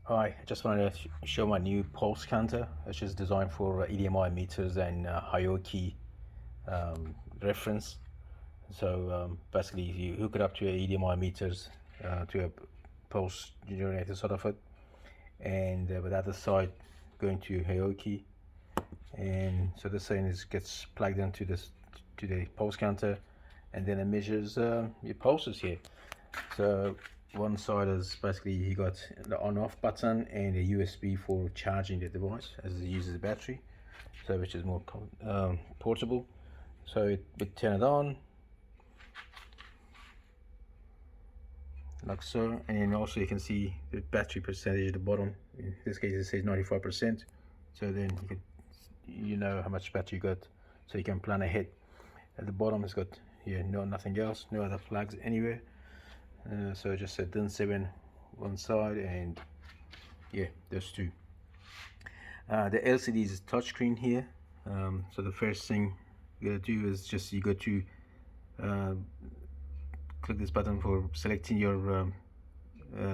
Hi, I just wanted to show my new pulse counter, which is designed for EDMI meters and Hioki reference. So basically, you hook it up to your EDMI meters to a pulse generator sort of it, and with the other side going to Hioki, and so this thing gets plugged into the pulse counter, and then it measures your pulses here. So one side is basically you got the on-off button and a USB for charging the device as it uses a battery, so which is more portable. So we turn it on like so, and then also you can see the battery percentage at the bottom. In this case it says 95%, so then you know how much battery you got, so you can plan ahead. At the bottom it's got nothing else, no other plugs anywhere. So just a DIN 7 one side, and yeah, those two. The LCD is touchscreen here. So the first thing you gotta do is just you go to click this button for selecting your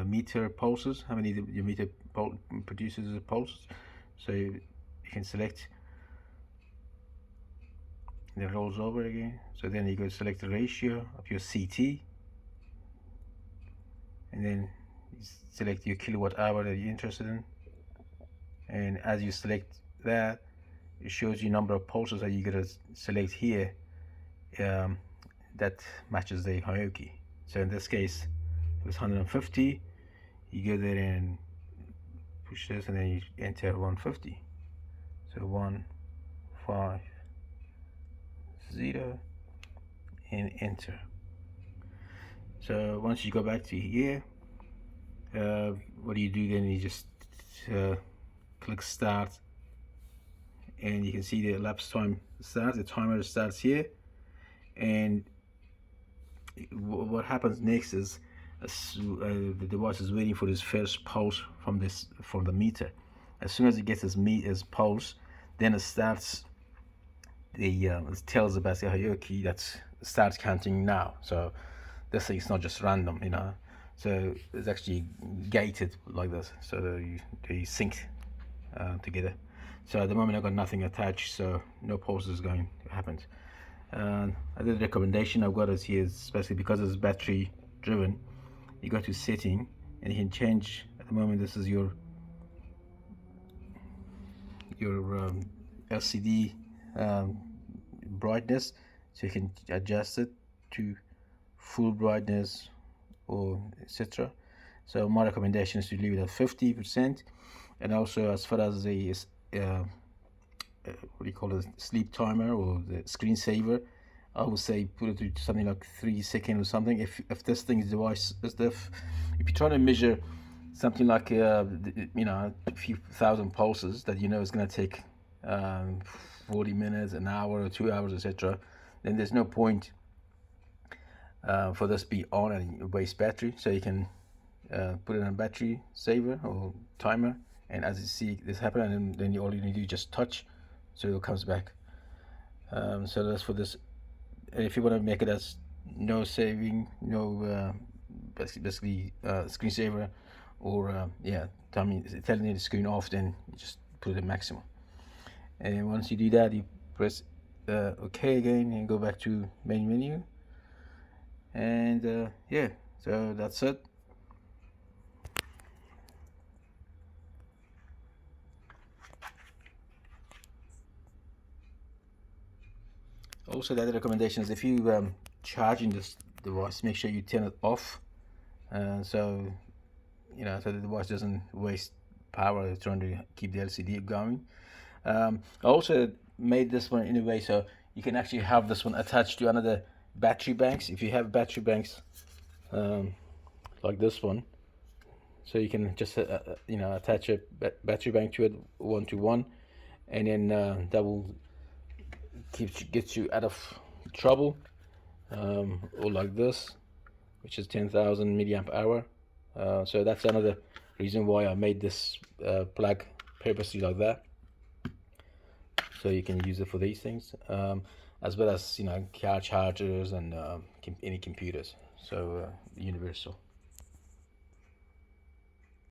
meter pulses, how many your meter produces as pulses. So you can select, and it rolls over again. So then you go select the ratio of your CT, and then you select your kilowatt hour that you're interested in, and as you select that, it shows you number of pulses that you're gonna select here that matches the Hioki. So in this case it was 150. You go there and push this, and then you enter 150. So 150 and enter. So once you go back to here, what do you do then? You just click start, and you can see the elapsed time starts. The timer starts here, and what happens next is the device is waiting for this first pulse from the meter. As soon as it gets its pulse, then it starts it tells the basket hierarchy that starts counting now. So this thing is not just random, so it's actually gated like this, so they sync together. So at the moment I've got nothing attached, so no pulse is going to happen. Other recommendation I've got is here, especially because it's battery driven, you go to setting and you can change. At the moment this is your LCD brightness, so you can adjust it to full brightness or etc. So my recommendation is to leave it at 50%, and also as far as the what do you call it, sleep timer or the screensaver, I would say put it to something like 3 seconds or something. If this thing's device is if you're trying to measure something like a few thousand pulses that is going to take 40 minutes, an hour or 2 hours, etc., then there's no point for this to be on and waste battery. So you can put it on battery saver or timer, and as you see this happen, and then all you need to do is just touch, so it comes back. So that's for this. If you want to make it as no saving, no basically screensaver, or telling you the screen off, then you just put it at maximum. And once you do that, you press OK again and go back to main menu, and yeah, so that's it. Also, the other recommendation is if you charging this device, make sure you turn it off, so so the device doesn't waste power trying to keep the LCD going. I also made this one in a way so you can actually have this one attached to another battery banks. If you have battery banks like this one, so you can just attach a battery bank to it one to one, and then that will gets you out of trouble, or like this, which is 10,000 milliamp hour. So that's another reason why I made this plug purposely like that, so you can use it for these things, as well as car chargers and any computers. So universal.